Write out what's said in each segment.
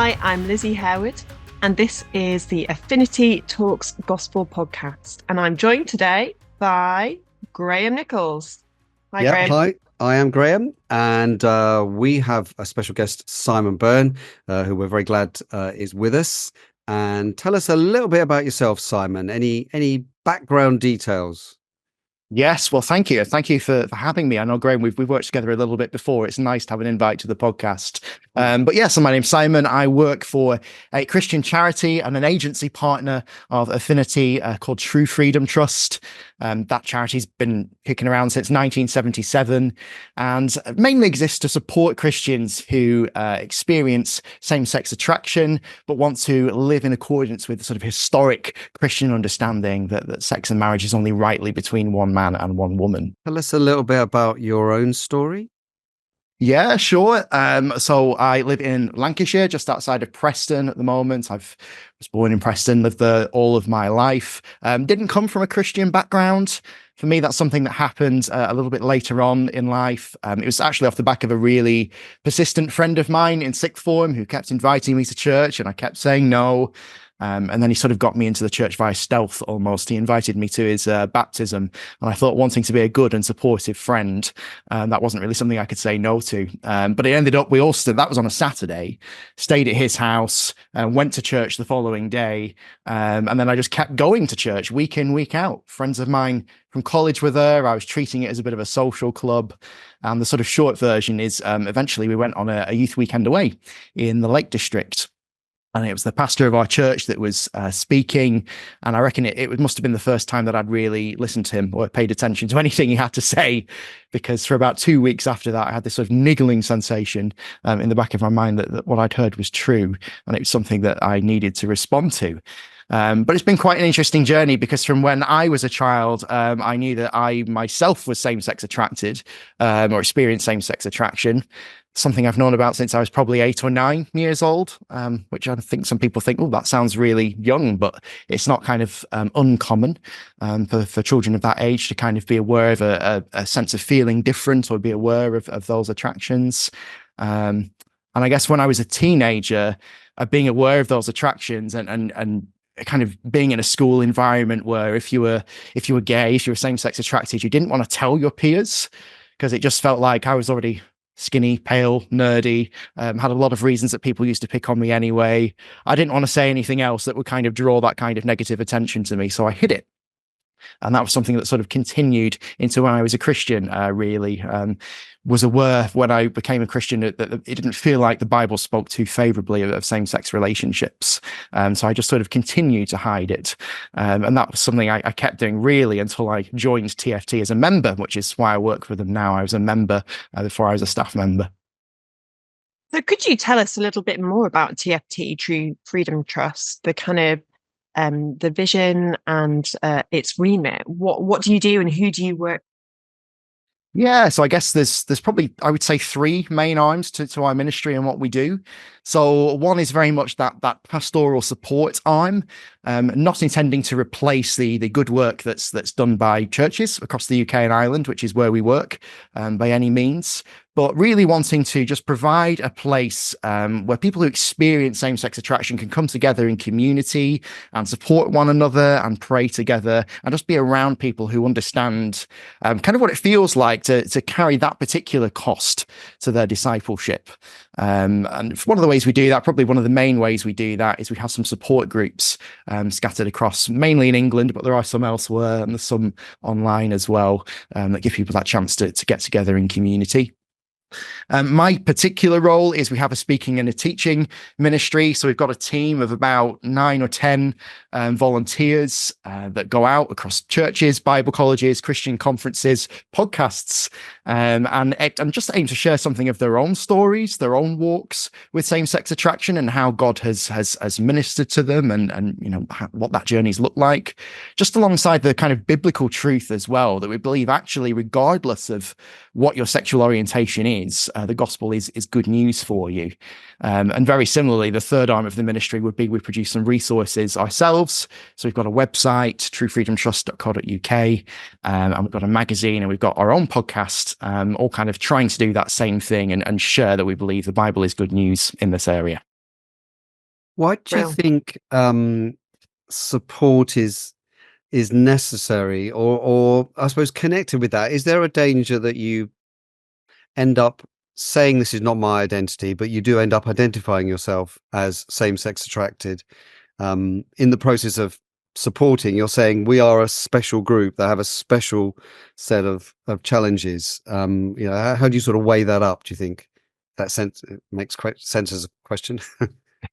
Hi, I'm Lizzie Harewood, and this is the Affinity Talks Gospel Podcast. And I'm joined today by Graham Nicholls. Hi, Graham. Hi, I am Graham, and we have a special guest, Simon Byrne, who we're very glad is with us. And tell us a little bit about yourself, Simon. Any background details? Yes, well, thank you. Thank you for having me. I know, Graham, we've worked together a little bit before. It's nice to have an invite to the podcast. But yeah, so my name's Simon. I work for a Christian charity and an agency partner of Affinity called True Freedom Trust. That charity's been kicking around since 1977 and mainly exists to support Christians who experience same-sex attraction, but want to live in accordance with the sort of historic Christian understanding that sex and marriage is only rightly between one man and one woman. Tell us a little bit about your own story. Yeah, sure. So I live in Lancashire, just outside of Preston at the moment. I was born in Preston, lived there all of my life. Didn't come from a Christian background. For me, that's something that happened a little bit later on in life. It was actually off the back of a really persistent friend of mine in sixth form who kept inviting me to church, and I kept saying no. And then he sort of got me into the church via stealth almost. He invited me to his baptism, and I thought, wanting to be a good and supportive friend, that wasn't really something I could say no to. But it ended up, we all stood, that was on a Saturday, stayed at his house, went to church the following day. And then I just kept going to church week in, week out. Friends of mine from college were there. I was treating it as a bit of a social club. And the sort of short version is eventually we went on a youth weekend away in the Lake District. And it was the pastor of our church that was speaking. And I reckon it must have been the first time that I'd really listened to him or paid attention to anything he had to say, because for about 2 weeks after that, I had this sort of niggling sensation in the back of my mind that what I'd heard was true. And it was something that I needed to respond to. But it's been quite an interesting journey, because from when I was a child, I knew that I myself was same-sex attracted or experienced same-sex attraction. Something I've known about since I was probably 8 or 9 years old, which I think some people think, oh, that sounds really young, but it's not kind of uncommon for children of that age to kind of be aware of a sense of feeling different or be aware of those attractions. And I guess when I was a teenager, being aware of those attractions and kind of being in a school environment where if you were gay, if you were same-sex attracted, you didn't want to tell your peers, because it just felt like I was already skinny, pale, nerdy, had a lot of reasons that people used to pick on me anyway. I didn't want to say anything else that would kind of draw that kind of negative attention to me, so I hid it. And that was something that sort of continued into when I was a Christian, really. Was aware when I became a Christian that it didn't feel like the Bible spoke too favorably of same-sex relationships. So I just sort of continued to hide it. And that was something I kept doing really until I joined TFT as a member, which is why I work with them now. I was a member before I was a staff member. So could you tell us a little bit more about TFT, True Freedom Trust, the kind of the vision and its remit? What do you do and who do you work? Yeah, so I guess there's probably, I would say, 3 main arms to our ministry and what we do. So one is very much that pastoral support arm, not intending to replace the good work that's done by churches across the UK and Ireland, which is where we work, by any means, but really wanting to just provide a place where people who experience same-sex attraction can come together in community and support one another and pray together and just be around people who understand kind of what it feels like to carry that particular cost to their discipleship. And one of the ways we do that, probably one of the main ways we do that, is we have some support groups scattered across, mainly in England, but there are some elsewhere and there's some online as well, that give people that chance to get together in community. My particular role is we have a speaking and a teaching ministry. So we've got a team of about 9 or 10 volunteers that go out across churches, Bible colleges, Christian conferences, podcasts, and just aim to share something of their own stories, their own walks with same-sex attraction and how God has ministered to them and you know what that journey's looked like, just alongside the kind of biblical truth as well, that we believe actually regardless of what your sexual orientation is, the gospel is good news for you. And very similarly, the third arm of the ministry would be we produce some resources ourselves. So we've got a website, truefreedomtrust.co.uk, and we've got a magazine and we've got our own podcast, all kind of trying to do that same thing and share that we believe the Bible is good news in this area. Why do you Well, think support is necessary, or I suppose connected with that? Is there a danger that you end up saying this is not my identity, but you do end up identifying yourself as same-sex attracted? In the process of supporting, you're saying we are a special group that have a special set of challenges. How do you sort of weigh that up? Do you think that makes sense as a question?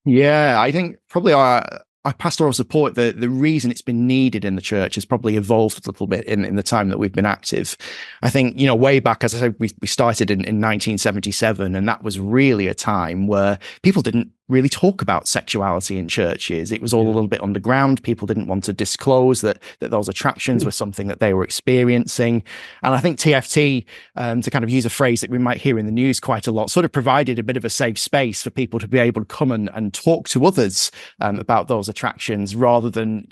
Yeah, I think probably our pastoral support, the reason it's been needed in the church has probably evolved a little bit in the time that we've been active. I think, way back, as I said, we started in 1977, and that was really a time where people didn't really talk about sexuality in churches. It was all a little bit underground. People didn't want to disclose that those attractions were something that they were experiencing. And I think TFT, to kind of use a phrase that we might hear in the news quite a lot, sort of provided a bit of a safe space for people to be able to come and talk to others about those attractions, rather than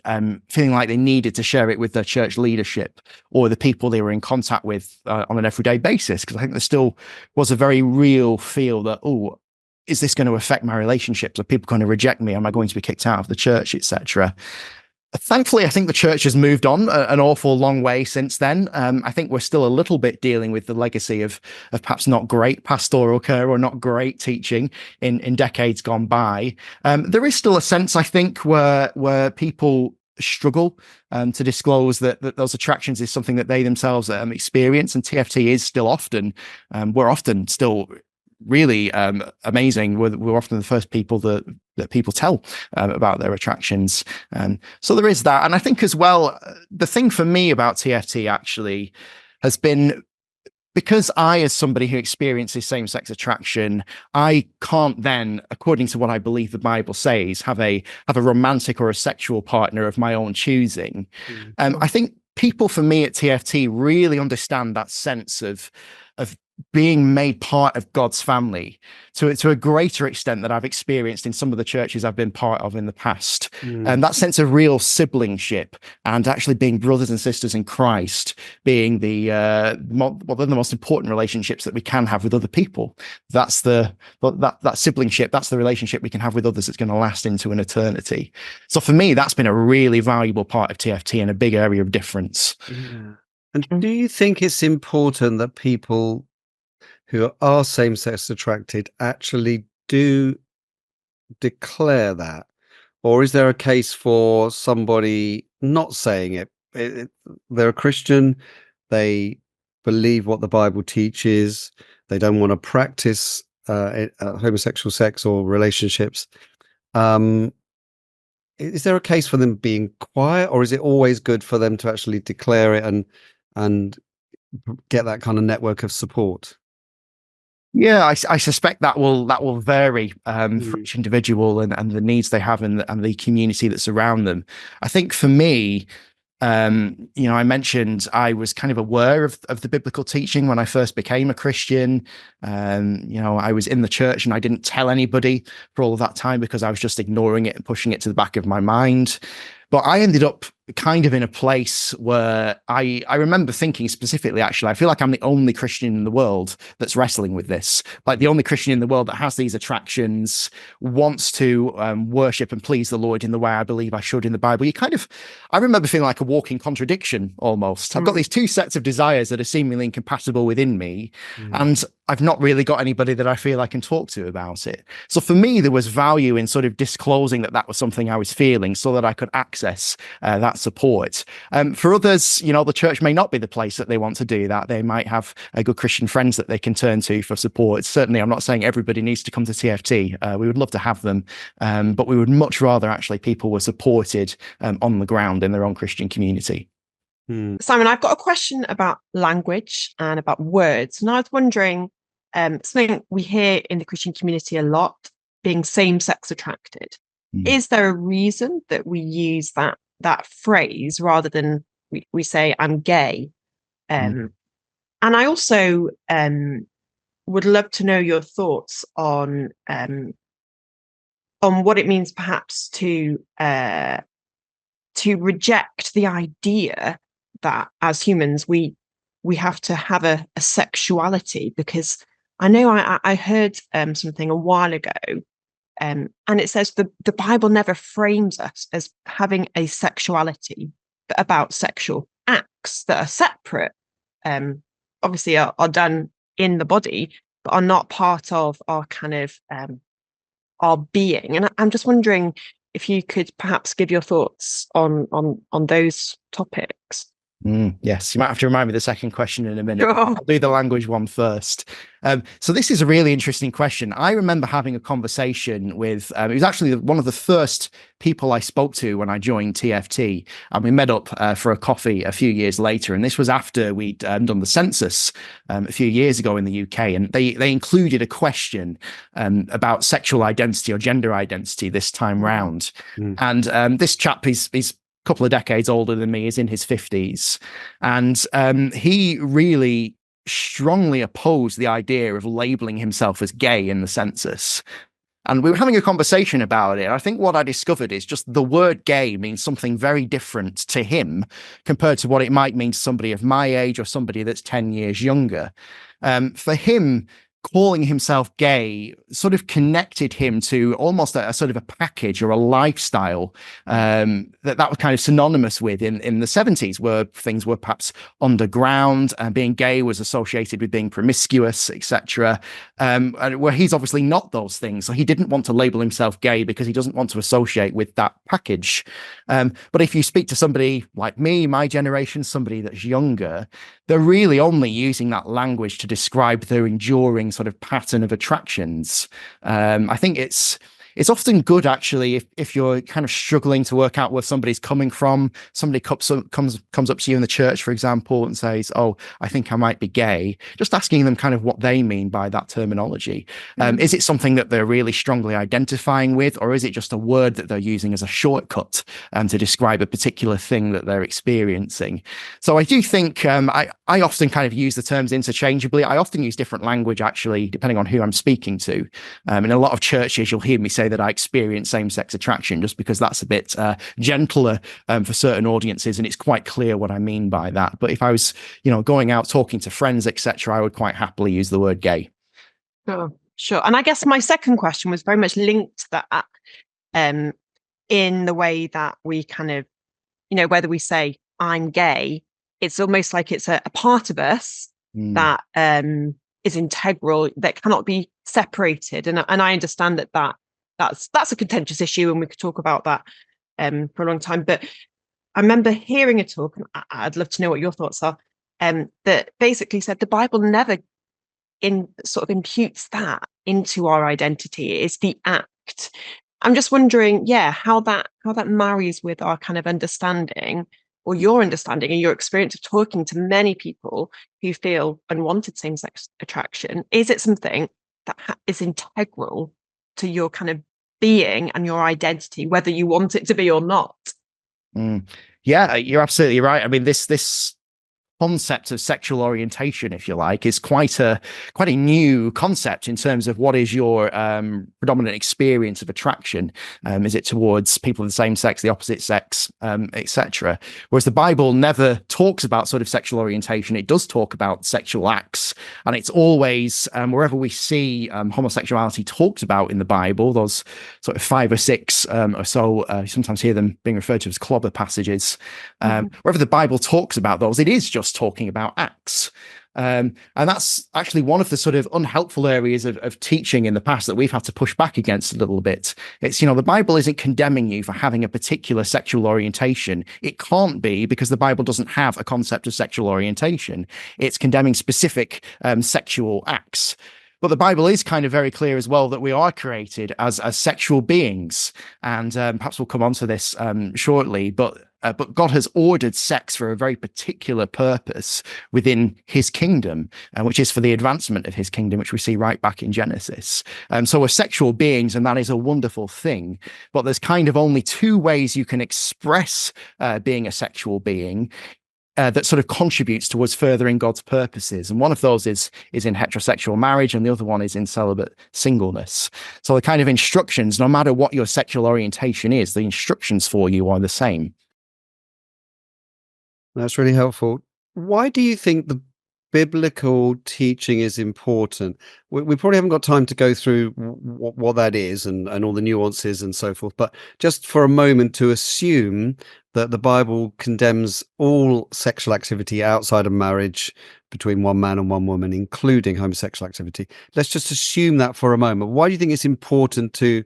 feeling like they needed to share it with their church leadership or the people they were in contact with on an everyday basis. Because I think there still was a very real feel that, is this going to affect my relationships? Are people going to reject me? Am I going to be kicked out of the church, etc.? Thankfully, I think the church has moved on an awful long way since then. I think we're still a little bit dealing with the legacy of perhaps not great pastoral care or not great teaching in decades gone by. There is still a sense, I think, where people struggle to disclose that those attractions is something that they themselves experience, and TFT is still often, we're often still really amazing. We're often the first people that people tell about their attractions. So there is that. And I think as well, the thing for me about TFT actually has been, because I, as somebody who experiences same-sex attraction, I can't then, according to what I believe the Bible says, have a romantic or a sexual partner of my own choosing. I think people, for me at TFT, really understand that sense of being made part of God's family to a greater extent than I've experienced in some of the churches I've been part of in the past. And that sense of real siblingship and actually being brothers and sisters in Christ, being one of the most important relationships that we can have with other people. That's that siblingship. That's the relationship we can have with others that's going to last into an eternity. So for me, that's been a really valuable part of TFT and a big area of difference. Yeah. And do you think it's important that people who are same-sex attracted actually do declare that? Or is there a case for somebody not saying it? They're a Christian, they believe what the Bible teaches, they don't want to practice homosexual sex or relationships. Is there a case for them being quiet, or is it always good for them to actually declare it and get that kind of network of support? Yeah, I suspect that will vary for each individual and the needs they have and the community that's around them. I think for me, I mentioned I was kind of aware of the biblical teaching when I first became a Christian. I was in the church and I didn't tell anybody for all of that time because I was just ignoring it and pushing it to the back of my mind. But I ended up kind of in a place where I remember thinking specifically, actually, I feel like I'm the only Christian in the world that's wrestling with this. Like the only Christian in the world that has these attractions, wants to worship and please the Lord in the way I believe I should in the Bible. I remember feeling like a walking contradiction almost. I've got these two sets of desires that are seemingly incompatible within me. And I've not really got anybody that I feel I can talk to about it. So for me, there was value in sort of disclosing that was something I was feeling so that I could access that support. For others, the church may not be the place that they want to do that. They might have good Christian friends that they can turn to for support. Certainly, I'm not saying everybody needs to come to TFT. We would love to have them, but we would much rather actually people were supported on the ground in their own Christian community. Simon, I've got a question about language and about words. And I was wondering, something we hear in the Christian community a lot, being same-sex attracted. Is there a reason that we use that phrase rather than we say I'm gay? And I also would love to know your thoughts on what it means perhaps to reject the idea that as humans we have to have a sexuality, because I know I heard something a while ago And it says the Bible never frames us as having a sexuality, but about sexual acts that are separate, obviously are done in the body, but are not part of our kind of our being. And I'm just wondering if you could perhaps give your thoughts on those topics. Yes, you might have to remind me the second question in a minute. Sure. I'll do the language one first. So this is a really interesting question. I remember having a conversation with, it was actually one of the first people I spoke to when I joined TFT. And we met up for a coffee a few years later. And this was after we'd done the census a few years ago in the UK. And they included a question about sexual identity or gender identity this time round. And this chap is couple of decades older than me, is in his 50s. And he really strongly opposed the idea of labeling himself as gay in the census. And we were having a conversation about it. I think what I discovered is just the word gay means something very different to him compared to what it might mean to somebody of my age or somebody that's 10 years younger. For him, calling himself gay sort of connected him to almost a sort of a package or a lifestyle that was kind of synonymous with in the 70s, where things were perhaps underground and being gay was associated with being promiscuous, etc. Where he's obviously not those things. So he didn't want to label himself gay because he doesn't want to associate with that package. But if you speak to somebody like me, my generation, somebody that's younger, they're really only using that language to describe their enduring sort of pattern of attractions. I think it's often good, actually, if you're kind of struggling to work out where somebody's coming from. Somebody comes up to you in the church, for example, and says, "Oh, I think I might be gay." Just asking them kind of what they mean by that terminology. Is it something that they're really strongly identifying with, or is it just a word that they're using as a shortcut to describe a particular thing that they're experiencing? So I do think I often kind of use the terms interchangeably. I often use different language, actually, depending on who I'm speaking to. In a lot of churches, you'll hear me say that I experience same-sex attraction, just because that's a bit gentler for certain audiences, and it's quite clear what I mean by that. But if I was, going out talking to friends, etc., I would quite happily use the word gay. Sure. And I guess my second question was very much linked to that, in the way that we kind of, whether we say I'm gay, it's almost like it's a part of us that is integral, that cannot be separated. And I understand that's a contentious issue, and we could talk about that for a long time. But I remember hearing a talk, and I'd love to know what your thoughts are, that basically said the Bible never imputes that into our identity. It's the act. I'm just wondering, how that marries with our kind of understanding, or your understanding and your experience of talking to many people who feel unwanted same-sex attraction. Is it something that is integral to your kind of being and your identity, whether you want it to be or not? Yeah, you're absolutely right. I mean, this concept of sexual orientation, if you like, is quite a new concept in terms of what is your predominant experience of attraction. Is it towards people of the same sex, the opposite sex, etc.? Whereas the Bible never talks about sort of sexual orientation. It does talk about sexual acts, and it's always wherever we see homosexuality talked about in the Bible, those sort of 5 or 6 or so, you sometimes hear them being referred to as clobber passages. Wherever the Bible talks about those, it is just talking about acts. And that's actually one of the sort of unhelpful areas of teaching in the past that we've had to push back against a little bit. It's, the Bible isn't condemning you for having a particular sexual orientation. It can't be, because the Bible doesn't have a concept of sexual orientation. It's condemning specific sexual acts. But the Bible is kind of very clear as well that we are created as sexual beings. And perhaps we'll come on to this shortly, but God has ordered sex for a very particular purpose within his kingdom, which is for the advancement of his kingdom, which we see right back in Genesis. So we're sexual beings, and that is a wonderful thing. But there's kind of only 2 ways you can express being a sexual being that sort of contributes towards furthering God's purposes. And one of those is in heterosexual marriage, and the other one is in celibate singleness. So the kind of instructions, no matter what your sexual orientation is, the instructions for you are the same. That's really helpful. Why do you think biblical teaching is important. We probably haven't got time to go through what that is and all the nuances and so forth, but just for a moment to assume that the Bible condemns all sexual activity outside of marriage between one man and one woman, including homosexual activity. Let's just assume that for a moment. Why do you think it's important to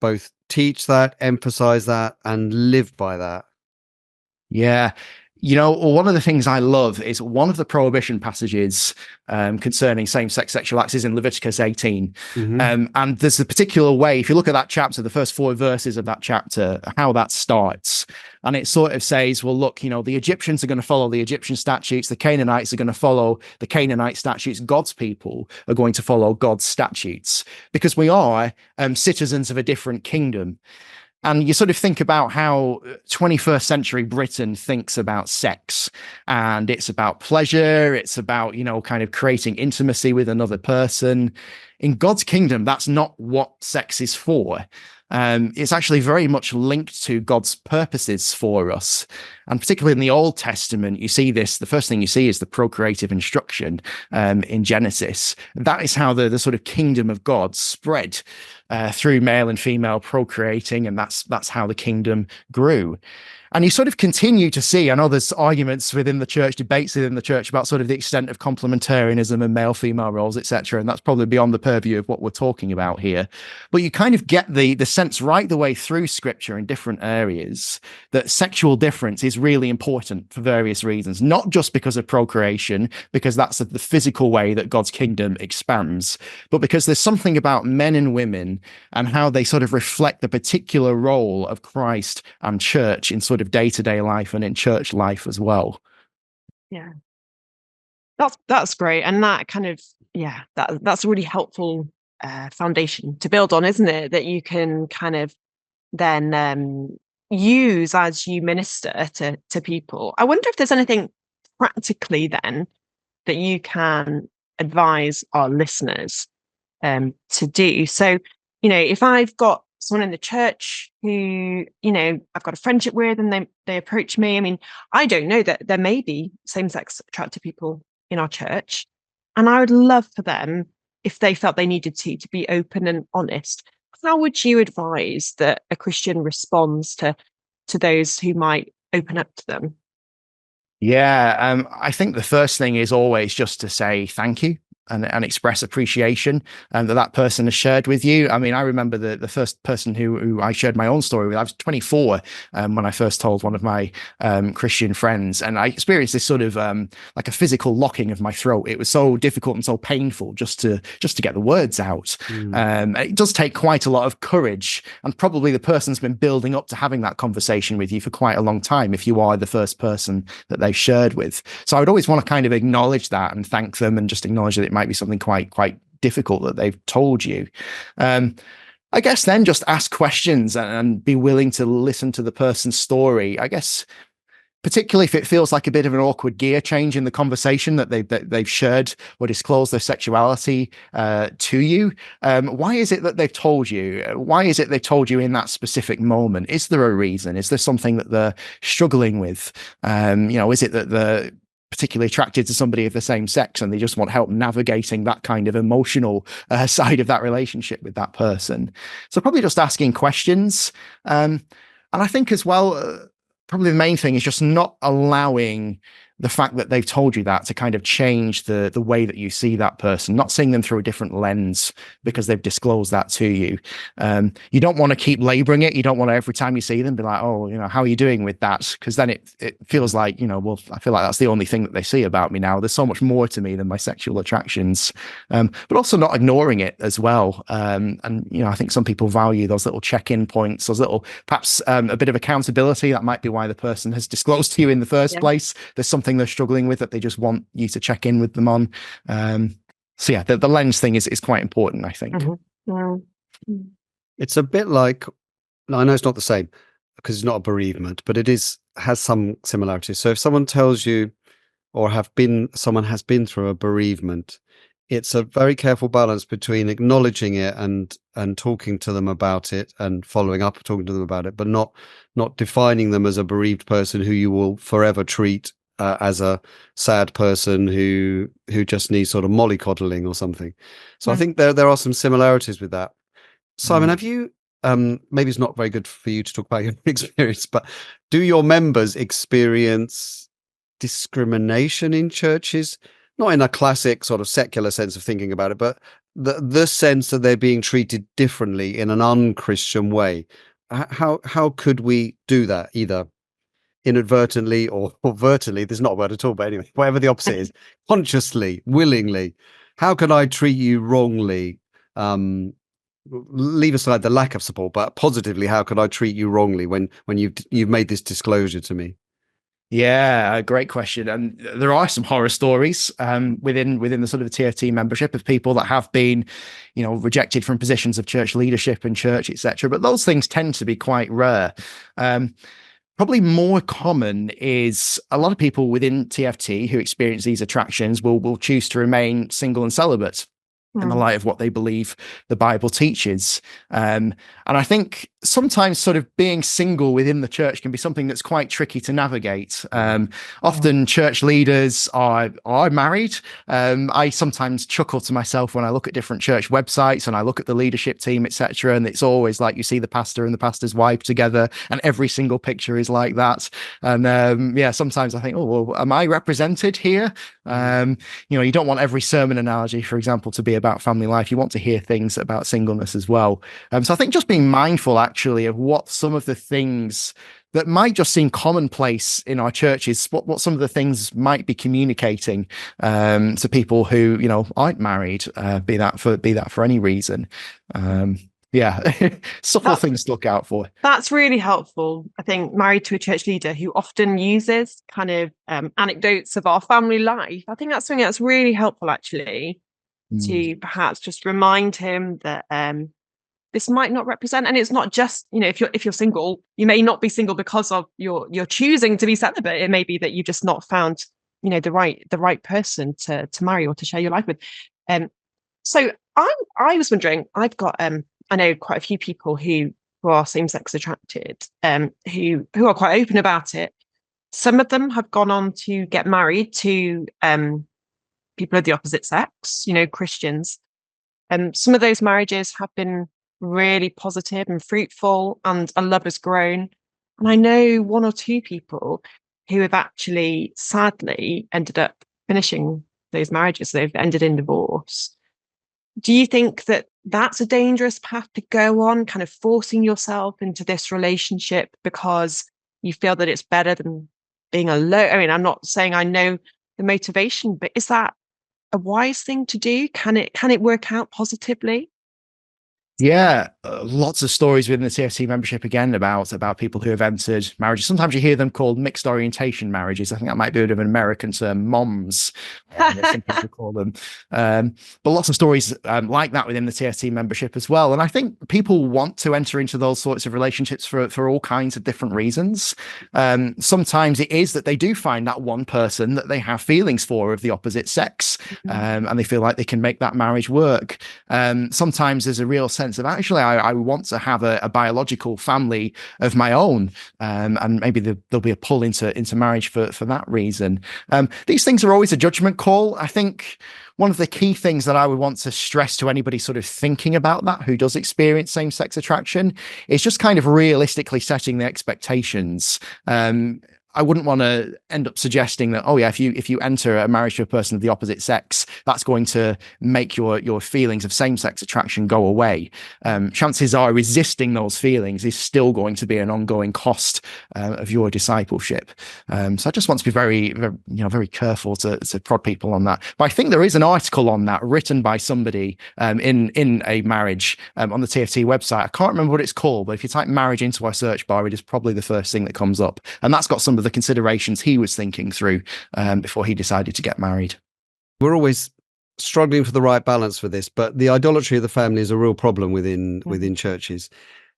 both teach that, emphasize that, and live by that? Yeah. One of the things I love is one of the prohibition passages concerning same-sex sexual acts is in Leviticus 18. And there's a particular way, if you look at that chapter, the first 4 verses of that chapter, how that starts. And it sort of says, well, look, the Egyptians are going to follow the Egyptian statutes. The Canaanites are going to follow the Canaanite statutes. God's people are going to follow God's statutes because we are citizens of a different kingdom. And you sort of think about how 21st century Britain thinks about sex, and it's about pleasure. It's about, kind of creating intimacy with another person. In God's kingdom, that's not what sex is for. It's actually very much linked to God's purposes for us. And particularly in the Old Testament, you see this. The first thing you see is the procreative instruction in Genesis. That is how the sort of kingdom of God spread through male and female procreating, and that's how the kingdom grew. And you sort of continue to see, I know there's arguments within the church, debates within the church about sort of the extent of complementarianism and male-female roles, etc. And that's probably beyond the purview of what we're talking about here. But you kind of get the sense right the way through Scripture in different areas that sexual difference is really important for various reasons, not just because of procreation, because that's the physical way that God's kingdom expands, but because there's something about men and women and how they sort of reflect the particular role of Christ and church in sort of day-to-day life and in church life as well. Yeah, that's great, and that kind of that's a really helpful foundation to build on, isn't it? That you can kind of then use as you minister to people. I wonder if there's anything practically then that you can advise our listeners to do. So, if I've got someone in the church who, I've got a friendship with and they approach me. I mean, I don't know that there may be same-sex attracted people in our church. And I would love for them, if they felt they needed to be open and honest. How would you advise that a Christian responds to those who might open up to them? Yeah, I think the first thing is always just to say thank you. And express appreciation that person has shared with you. I mean, I remember the first person who I shared my own story with. I was 24 when I first told one of my Christian friends, and I experienced this sort of like a physical locking of my throat. It was so difficult and so painful just to get the words out. It does take quite a lot of courage, and probably the person's been building up to having that conversation with you for quite a long time if you are the first person that they've shared with. So I would always want to kind of acknowledge that and thank them, and just acknowledge that it might be something quite difficult that they've told you. I guess then just ask questions and be willing to listen to the person's story. I guess particularly if it feels like a bit of an awkward gear change in the conversation that they've shared or disclosed their sexuality to you. Why is it that they've told you? Why is it they've told you in that specific moment? Is there a reason? Is there something that they're struggling with? Is it that they're particularly attracted to somebody of the same sex and they just want help navigating that kind of emotional side of that relationship with that person? So probably just asking questions. And I think as well, probably the main thing is just not allowing the fact that they've told you that to kind of change the way that you see that person, not seeing them through a different lens because they've disclosed that to you. You don't want to keep laboring it. You don't want to, every time you see them, be like, oh, how are you doing with that? Because then it feels like, well, I feel like that's the only thing that they see about me now. There's so much more to me than my sexual attractions, but also not ignoring it as well. And I think some people value those little check-in points, those little, perhaps a bit of accountability. That might be why the person has disclosed to you in the first place. There's something they're struggling with that they just want you to check in with them on. So yeah, the lens thing is quite important, I think. It's a bit like, I know it's not the same because it's not a bereavement, but has some similarities. So if someone tells you, or someone has been through a bereavement, it's a very careful balance between acknowledging it and talking to them about it and following up, talking to them about it, but not defining them as a bereaved person who you will forever treat as a sad person who just needs sort of mollycoddling or something. So I think there are some similarities with that. Simon, have you, maybe it's not very good for you to talk about your experience, but do your members experience discrimination in churches? Not in a classic sort of secular sense of thinking about it, but the sense that they're being treated differently in an unchristian way. How could we do that, either inadvertently or overtly? There's not a word at all, but anyway, whatever the opposite is, consciously, willingly. How can I treat you wrongly? Leave aside the lack of support, but positively, how could I treat you wrongly when you've made this disclosure to me? Yeah, great question. And there are some horror stories within the sort of the TFT membership of people that have been, rejected from positions of church leadership and church, etc. But those things tend to be quite rare. Probably more common is a lot of people within TFT who experience these attractions will choose to remain single and celibate in the light of what they believe the Bible teaches. And I think sometimes sort of being single within the church can be something that's quite tricky to navigate. Often church leaders are married. I sometimes chuckle to myself when I look at different church websites and I look at the leadership team, etc. And it's always like you see the pastor and the pastor's wife together, and every single picture is like that. And sometimes I think, oh, well, am I represented here? You don't want every sermon analogy, for example, to be about family life. You want to hear things about singleness as well. So I think just being mindful actually of what some of the things that might just seem commonplace in our churches, what some of the things might be communicating to people who aren't married, be that for any reason. Subtle things to look out for. That's really helpful. I think married to a church leader who often uses kind of anecdotes of our family life. I think that's something that's really helpful actually, to perhaps just remind him that this might not represent, and it's not just, if you're single, you may not be single because of you're choosing to be celibate. It may be that you've just not found, the right person to marry or to share your life with. So I was wondering, I've got I know quite a few people who are same-sex attracted, who are quite open about it. Some of them have gone on to get married to people of the opposite sex, Christians. Some of those marriages have been really positive and fruitful, and a love has grown. And I know one or two people who have actually sadly ended up finishing those marriages. They've ended in divorce. Do you think that that's a dangerous path to go on, kind of forcing yourself into this relationship because you feel that it's better than being alone? I mean, I'm not saying I know the motivation, but is that a wise thing to do? Can it work out positively? Yeah, lots of stories within the TFT membership again about people who have entered marriages. Sometimes you hear them called mixed orientation marriages. I think that might be a bit of an American term, moms, some people call them. But lots of stories like that within the TFT membership as well. And I think people want to enter into those sorts of relationships for all kinds of different reasons. Sometimes it is that they do find that one person that they have feelings for of the opposite sex, and they feel like they can make that marriage work. Sometimes there's a real sense of actually I want to have a biological family of my own, and maybe there'll be a pull into marriage for that reason. These things are always a judgment call. I think one of the key things that I would want to stress to anybody sort of thinking about that who does experience same-sex attraction is just kind of realistically setting the expectations. I wouldn't want to end up suggesting that, if you enter a marriage to a person of the opposite sex, that's going to make your feelings of same-sex attraction go away. Chances are resisting those feelings is still going to be an ongoing cost of your discipleship. So I just want to be very, very, very careful to prod people on that. But I think there is an article on that written by somebody in a marriage on the TFT website. I can't remember what it's called, but if you type marriage into our search bar, it is probably the first thing that comes up. And that's got some of the considerations he was thinking through before he decided to get married. We're always struggling for the right balance for this, but the idolatry of the family is a real problem within churches.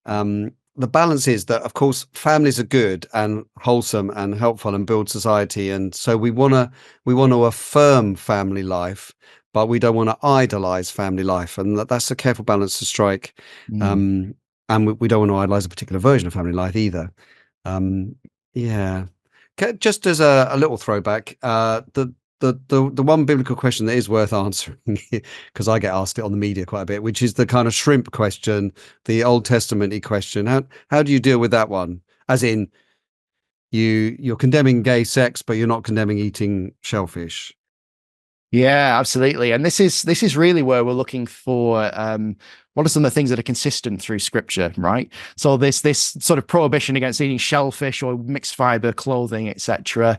The balance is that, of course, families are good and wholesome and helpful and build society, and so we want to affirm family life, but we don't want to idolize family life, and that's a careful balance to strike. And we don't want to idolize a particular version of family life either. Yeah. Just as a little throwback, the one biblical question that is worth answering, because I get asked it on the media quite a bit, which is the kind of shrimp question, the Old Testament-y question. How do you deal with that one? As in, you're condemning gay sex, but you're not condemning eating shellfish. Yeah, absolutely. And this is really where we're looking for what are some of the things that are consistent through scripture, right? So this sort of prohibition against eating shellfish or mixed fiber clothing, etc.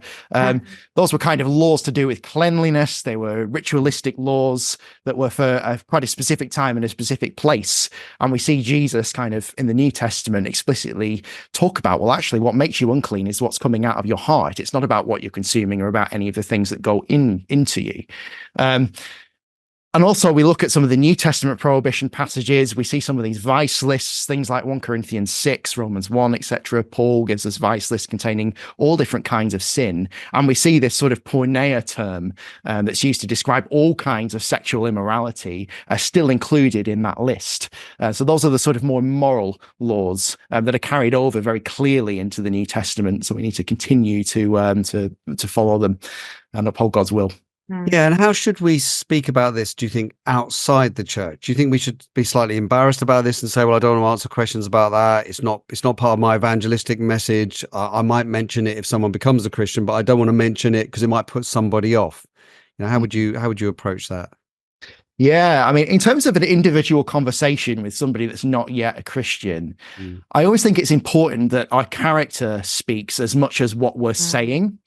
Those were kind of laws to do with cleanliness. They were ritualistic laws that were for quite a specific time and a specific place. And we see Jesus kind of in the New Testament explicitly talk about, well, actually, what makes you unclean is what's coming out of your heart. It's not about what you're consuming or about any of the things that go into you. And also we look at some of the New Testament prohibition passages. We see some of these vice lists, things like 1 Corinthians 6, Romans 1, etc. Paul gives us vice lists containing all different kinds of sin. And we see this sort of porneia term that's used to describe all kinds of sexual immorality still included in that list. So those are the sort of more moral laws that are carried over very clearly into the New Testament. So we need to continue to follow them and uphold God's will. Yeah, and how should we speak about this, do you think, outside the church? Do you think we should be slightly embarrassed about this and say, well, I don't want to answer questions about that. It's not part of my evangelistic message. I might mention it if someone becomes a Christian, but I don't want to mention it because it might put somebody off. How would you approach that? Yeah, I mean, in terms of an individual conversation with somebody that's not yet a Christian, I always think it's important that our character speaks as much as what we're saying.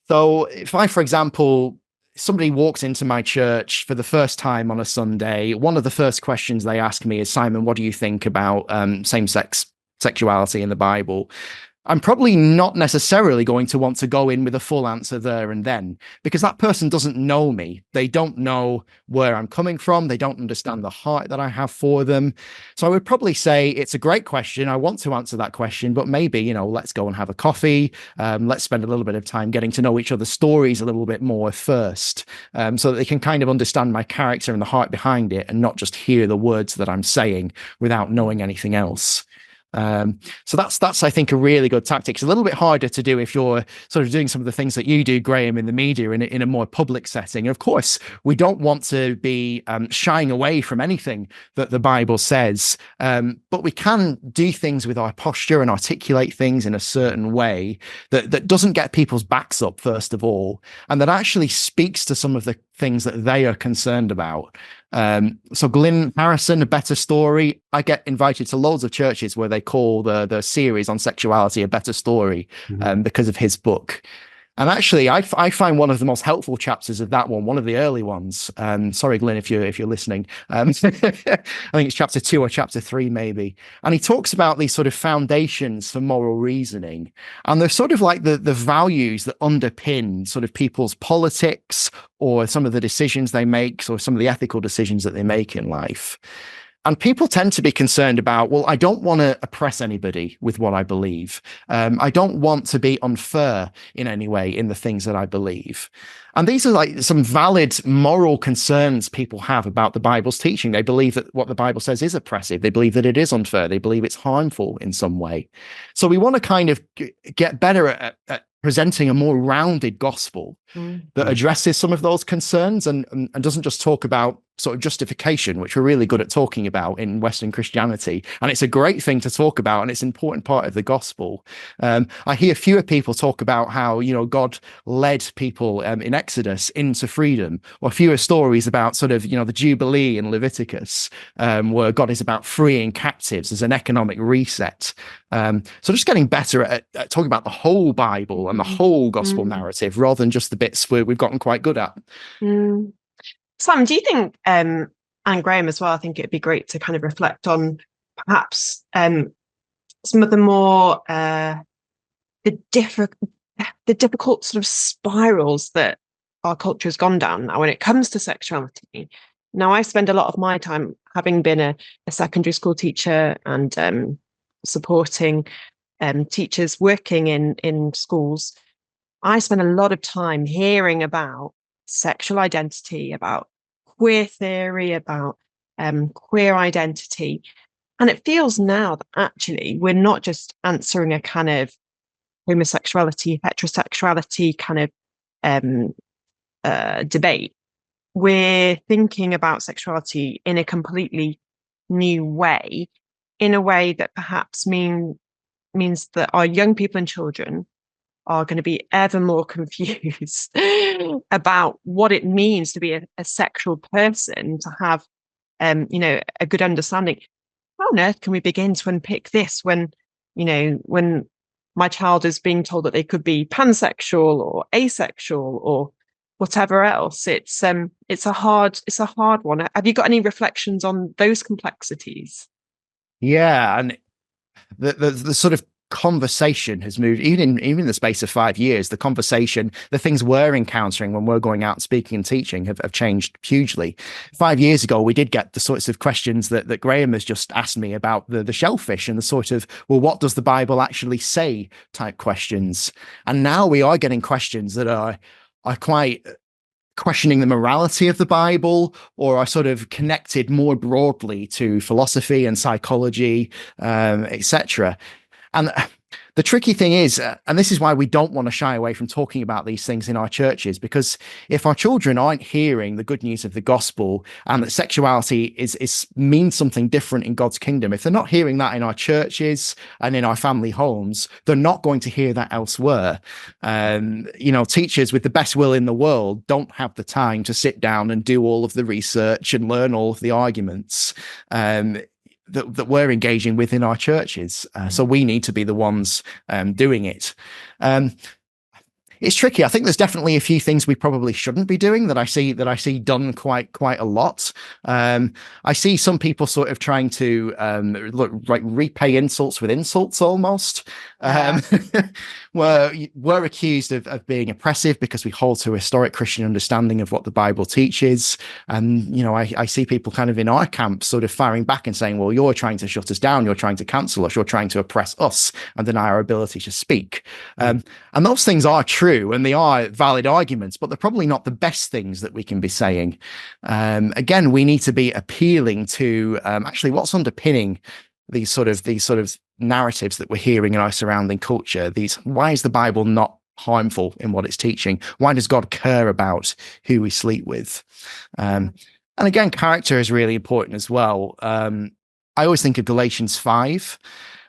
So if I, for example, somebody walks into my church for the first time on a Sunday, one of the first questions they ask me is, Simon, what do you think about same-sex sexuality in the Bible? I'm probably not necessarily going to want to go in with a full answer there and then, because that person doesn't know me. They don't know where I'm coming from. They don't understand the heart that I have for them. So I would probably say it's a great question. I want to answer that question, but maybe, let's go and have a coffee. Let's spend a little bit of time getting to know each other's stories a little bit more first, so that they can kind of understand my character and the heart behind it and not just hear the words that I'm saying without knowing anything else. So that's I think a really good tactic. It's a little bit harder to do if you're sort of doing some of the things that you do, Graham, in the media in a more public setting. And of course, we don't want to be shying away from anything that the Bible says, but we can do things with our posture and articulate things in a certain way that doesn't get people's backs up, first of all, and that actually speaks to some of the things that they are concerned about. So Glyn Harrison, A Better Story. I get invited to loads of churches where they call the series on sexuality A Better Story because of his book. And actually, I find one of the most helpful chapters of that one of the early ones. Sorry, Glyn, if you're listening. I think it's chapter 2 or chapter 3, maybe. And he talks about these sort of foundations for moral reasoning. And they're sort of like the values that underpin sort of people's politics or some of the decisions they make or some of the ethical decisions that they make in life. And people tend to be concerned about, well, I don't want to oppress anybody with what I believe. I don't want to be unfair in any way in the things that I believe. And these are like some valid moral concerns people have about the Bible's teaching. They believe that what the Bible says is oppressive. They believe that it is unfair. They believe it's harmful in some way. So we want to kind of get better at presenting a more rounded gospel that addresses some of those concerns and doesn't just talk about sort of justification, which we're really good at talking about in Western Christianity. And it's a great thing to talk about, and it's an important part of the gospel. I hear fewer people talk about how, God led people in Exodus into freedom, or fewer stories about sort of, the Jubilee in Leviticus, where God is about freeing captives as an economic reset. So just getting better at talking about the whole Bible and the whole gospel narrative rather than just the bits we've gotten quite good at. Sam, do you think, and Graham as well, I think it'd be great to kind of reflect on perhaps some of the more the difficult sort of spirals that our culture has gone down now when it comes to sexuality. Now, I spend a lot of my time, having been a secondary school teacher and supporting teachers working in schools. I spend a lot of time hearing about sexual identity, about queer theory, about queer identity. And it feels now that actually we're not just answering a kind of homosexuality, heterosexuality kind of debate, we're thinking about sexuality in a completely new way, in a way that perhaps means that our young people and children are going to be ever more confused about what it means to be a sexual person, to have a good understanding. How on earth can we begin to unpick this when my child is being told that they could be pansexual or asexual or whatever else? It's a hard one. Have you got any reflections on those complexities? Yeah, and the sort of conversation has moved, even in the space of 5 years. The conversation, the things we're encountering when we're going out speaking and teaching have changed hugely. 5 years ago, we did get the sorts of questions that Graham has just asked me about the shellfish and the sort of, well, what does the Bible actually say type questions. And now we are getting questions that are quite questioning the morality of the Bible, or are sort of connected more broadly to philosophy and psychology, etc. And the tricky thing is, and this is why we don't want to shy away from talking about these things in our churches, because if our children aren't hearing the good news of the gospel and that sexuality means something different in God's kingdom, if they're not hearing that in our churches and in our family homes, they're not going to hear that elsewhere. Teachers with the best will in the world don't have the time to sit down and do all of the research and learn all of the arguments that we're engaging with in our churches. So we need to be the ones doing it. It's tricky. I think there's definitely a few things we probably shouldn't be doing that I see done quite a lot. I see some people sort of trying to repay insults with insults almost. We're accused of being oppressive because we hold to a historic Christian understanding of what the Bible teaches. And, I see people kind of in our camp sort of firing back and saying, well, you're trying to shut us down. You're trying to cancel us. You're trying to oppress us and deny our ability to speak. And those things are true and they are valid arguments, but they're probably not the best things that we can be saying. Again, we need to be appealing to actually what's underpinning these sort of narratives that we're hearing in our surrounding culture. Why is the Bible not harmful in what it's teaching? Why does God care about who we sleep with? And again, character is really important as well. I always think of Galatians 5,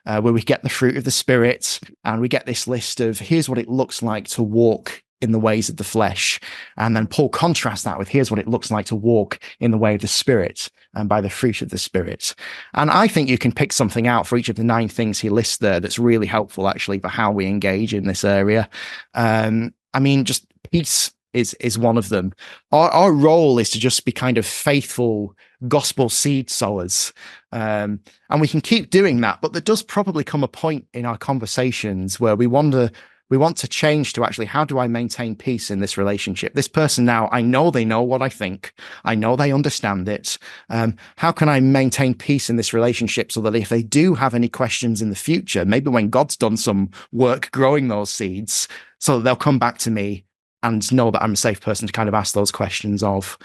where we get the fruit of the Spirit and we get this list of here's what it looks like to walk in the ways of the flesh. And then Paul contrasts that with here's what it looks like to walk in the way of the Spirit and by the fruit of the Spirit. And I think you can pick something out for each of the 9 things he lists there that's really helpful actually for how we engage in this area. Just peace is one of them. Our role is to just be kind of faithful gospel seed sowers. And we can keep doing that, but there does probably come a point in our conversations where we want to change to actually, how do I maintain peace in this relationship? This person now, I know they know what I think. I know they understand it. How can I maintain peace in this relationship so that if they do have any questions in the future, maybe when God's done some work growing those seeds, so that they'll come back to me and know that I'm a safe person to kind of ask those questions of.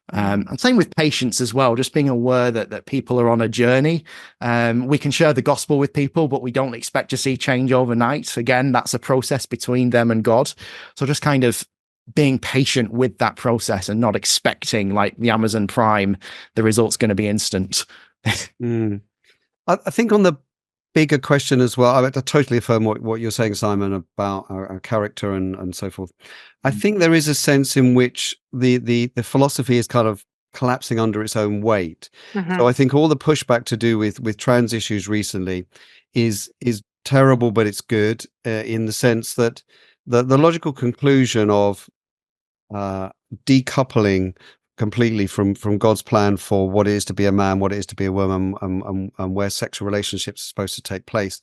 And same with patience as well, just being aware that people are on a journey. We can share the gospel with people, but we don't expect to see change overnight. Again, that's a process between them and God. So just kind of being patient with that process and not expecting, like the Amazon Prime, the result's going to be instant. I think on the bigger question as well, I totally affirm what you're saying, Simon, about our character and so forth. I think there is a sense in which the philosophy is kind of collapsing under its own weight. So I think all the pushback to do with trans issues recently is terrible, but it's good in the sense that the logical conclusion of decoupling completely from God's plan for what it is to be a man, what it is to be a woman, and where sexual relationships are supposed to take place.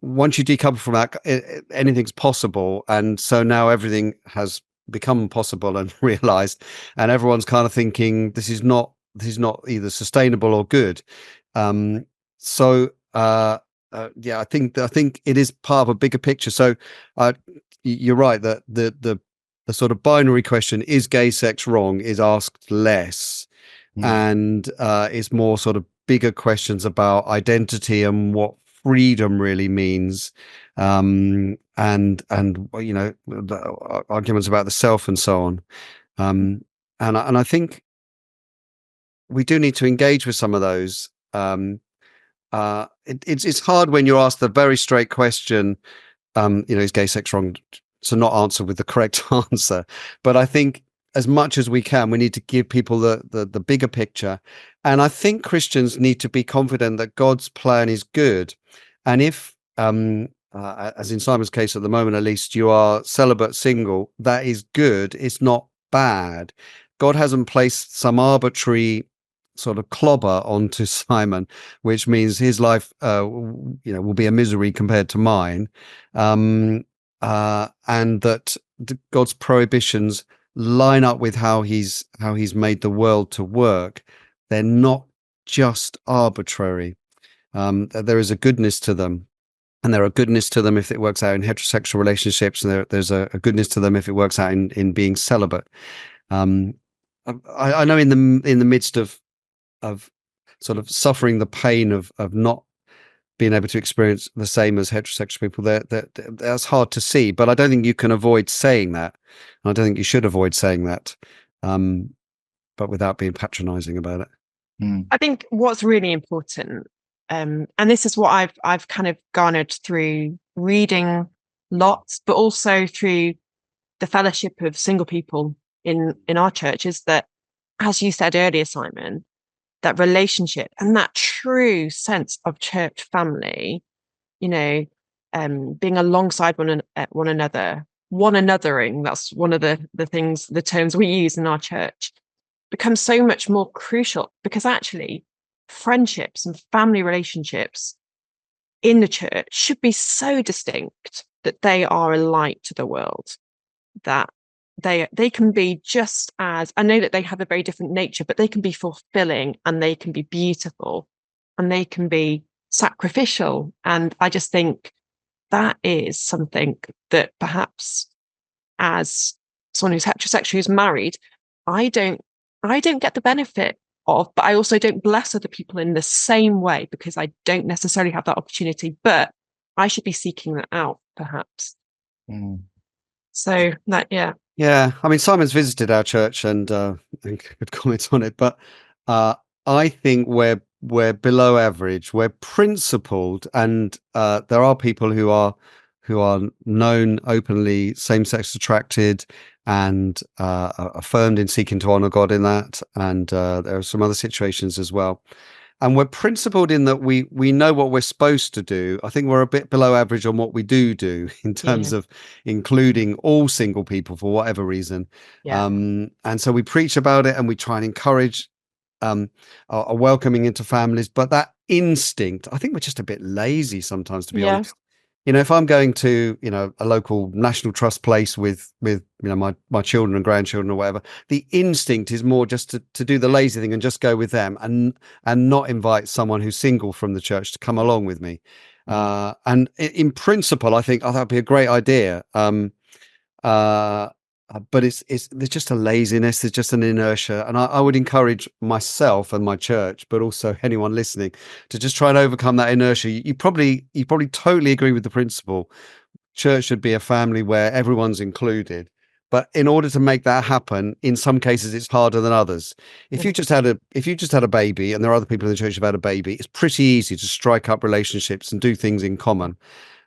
Once you decouple from that, anything's possible, and so now everything has become possible and realized, and everyone's kind of thinking this is not either sustainable or good. I think it is part of a bigger picture. So you're right that the sort of binary question, is gay sex wrong, is asked less, and it's more sort of bigger questions about identity and what freedom really means, and the arguments about the self and so on. And I think we do need to engage with some of those. It's hard when you're asked the very straight question, is gay sex wrong, to not answer with the correct answer. But I think as much as we can, we need to give people the bigger picture. And I think Christians need to be confident that God's plan is good. And if, as in Simon's case at the moment, at least, you are celibate, single, that is good. It's not bad. God hasn't placed some arbitrary sort of clobber onto Simon, which means his life, will be a misery compared to mine. And that God's prohibitions line up with how he's made the world to work. They're not just arbitrary. There is a goodness to them, and there are goodness to them if it works out in heterosexual relationships, and there's a goodness to them if it works out in being celibate. I know in the midst of sort of suffering the pain of not being able to experience the same as heterosexual people, that's hard to see, but I don't think you can avoid saying that. And I don't think you should avoid saying that, but without being patronizing about it. I think what's really important, and this is what I've kind of garnered through reading lots, but also through the fellowship of single people in our church, is that, as you said earlier, Simon, that relationship and that true sense of church family, being alongside one anothering, that's one of the terms we use in our church, becomes so much more crucial, because actually friendships and family relationships in the church should be so distinct that they are a light to the world, that they can be just as, I know that they have a very different nature, but they can be fulfilling, and they can be beautiful, and they can be sacrificial. And I just think that is something that perhaps, as someone who's heterosexual, who's married, I don't get the benefit of, but I also don't bless other people in the same way, because I don't necessarily have that opportunity, but I should be seeking that out, perhaps. So that, yeah. Yeah, I mean, Simon's visited our church and could comment on it, but I think we're below average. We're principled, and there are people who are known openly same-sex attracted and affirmed in seeking to honor God in that, and there are some other situations as well. And we're principled in that we know what we're supposed to do. I think we're a bit below average on what we do in terms of including all single people for whatever reason. And so we preach about it, and we try and encourage a welcoming into families. But that instinct, I think we're just a bit lazy sometimes, to be honest. If I'm going to, a local National Trust place with my children and grandchildren or whatever, the instinct is more just to do the lazy thing and just go with them, and not invite someone who's single from the church to come along with me. And in principle, I think that'd be a great idea. But there's just a laziness, there's just an inertia, and I would encourage myself and my church, but also anyone listening, to just try and overcome that inertia. You probably totally agree with the principle. Church should be a family where everyone's included, but in order to make that happen, in some cases it's harder than others. If you just had a baby, and there are other people in the church who've had a baby, it's pretty easy to strike up relationships and do things in common.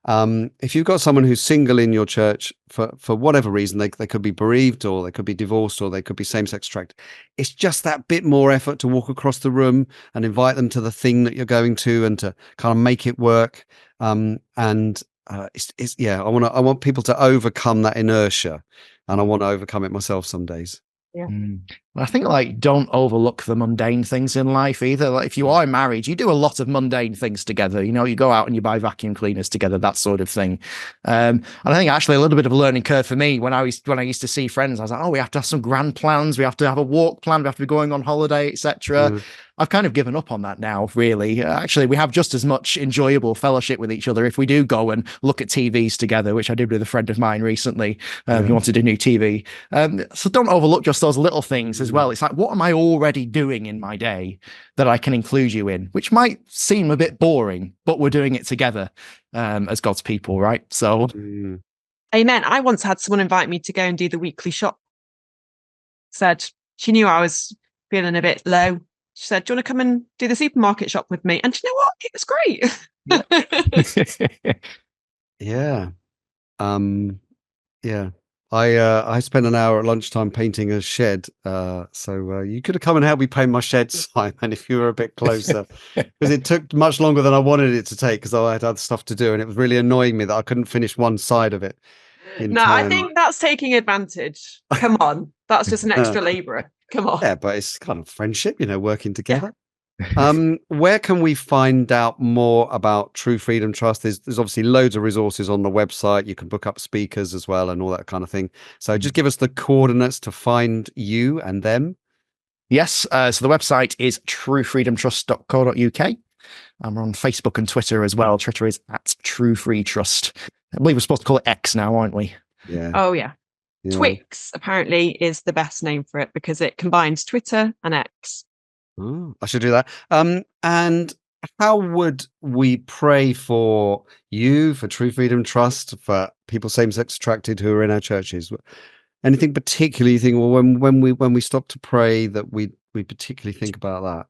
If you've got someone who's single in your church for whatever reason, they could be bereaved, or they could be divorced, or they could be same-sex attracted. It's just that bit more effort to walk across the room and invite them to the thing that you're going to, and to kind of make it work. I want people to overcome that inertia, and I want to overcome it myself some days. I think, don't overlook the mundane things in life either. Like, if you are married, you do a lot of mundane things together. You go out and you buy vacuum cleaners together, that sort of thing. And I think actually a little bit of a learning curve for me when I used to see friends, I was like, we have to have some grand plans. We have to have a walk plan. We have to be going on holiday, etc. I've kind of given up on that now, really. Actually, we have just as much enjoyable fellowship with each other if we do go and look at TVs together, which I did with a friend of mine recently. He wanted a new TV. So don't overlook just those little things. this as well. It's like, what am I already doing in my day that I can include you in? Which might seem a bit boring, but we're doing it together as God's people, right? So, amen. I once had someone invite me to go and do the weekly shop. Said she knew I was feeling a bit low. She said, "Do you want to come and do the supermarket shop with me?" And you know what? It was great. Yeah. Yeah. I spent an hour at lunchtime painting a shed. So you could have come and helped me paint my shed, Simon, if you were a bit closer. Because it took much longer than I wanted it to take because I had other stuff to do. And it was really annoying me that I couldn't finish one side of it. No, I think that's taking advantage. Come on. That's just an extra labourer. Come on. Yeah, but it's kind of friendship, working together. Where can we find out more about True Freedom Trust? There's obviously loads of resources on the website. You can book up speakers as well and all that kind of thing. So just give us the coordinates to find you and them. Yes. So the website is truefreedomtrust.co.uk. And we're on Facebook and Twitter as well. Twitter is @TrueFreeTrust. I believe we're supposed to call it X now, aren't we? Yeah. Oh, yeah. Twix apparently is the best name for it because it combines Twitter and X. Oh, I should do that. And how would we pray for you, for True Freedom Trust, for people same-sex attracted who are in our churches? Anything particularly you think, well, when we stop to pray, that we particularly think about that?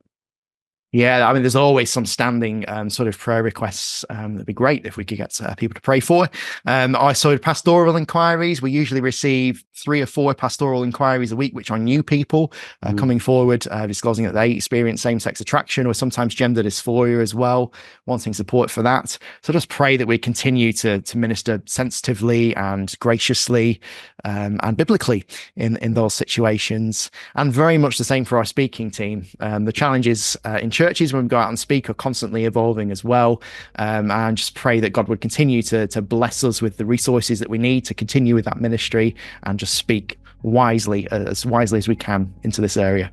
Yeah, I mean, there's always some standing sort of prayer requests that'd be great if we could get people to pray for. Also, pastoral inquiries. We usually receive 3 or 4 pastoral inquiries a week, which are new people coming forward, disclosing that they experience same-sex attraction or sometimes gender dysphoria as well, wanting support for that. So just pray that we continue to minister sensitively and graciously and biblically in those situations. And very much the same for our speaking team. The challenges in churches when we go out and speak are constantly evolving as well, and just pray that God would continue to bless us with the resources that we need to continue with that ministry and just speak wisely as we can into this area.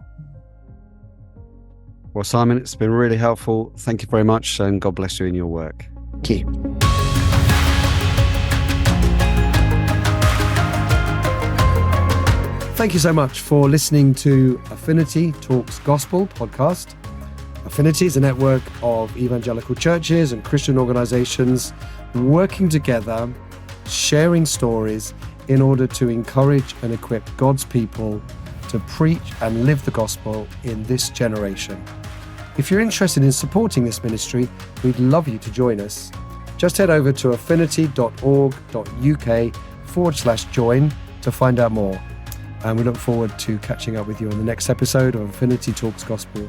Well, Simon, it's been really helpful. Thank you very much, and God bless you in your work. Thank you. Thank you so much for listening to Affinity Talks Gospel Podcast. Affinity is a network of evangelical churches and Christian organizations working together, sharing stories in order to encourage and equip God's people to preach and live the gospel in this generation. If you're interested in supporting this ministry, we'd love you to join us. Just head over to affinity.org.uk/join to find out more. And we look forward to catching up with you on the next episode of Affinity Talks Gospel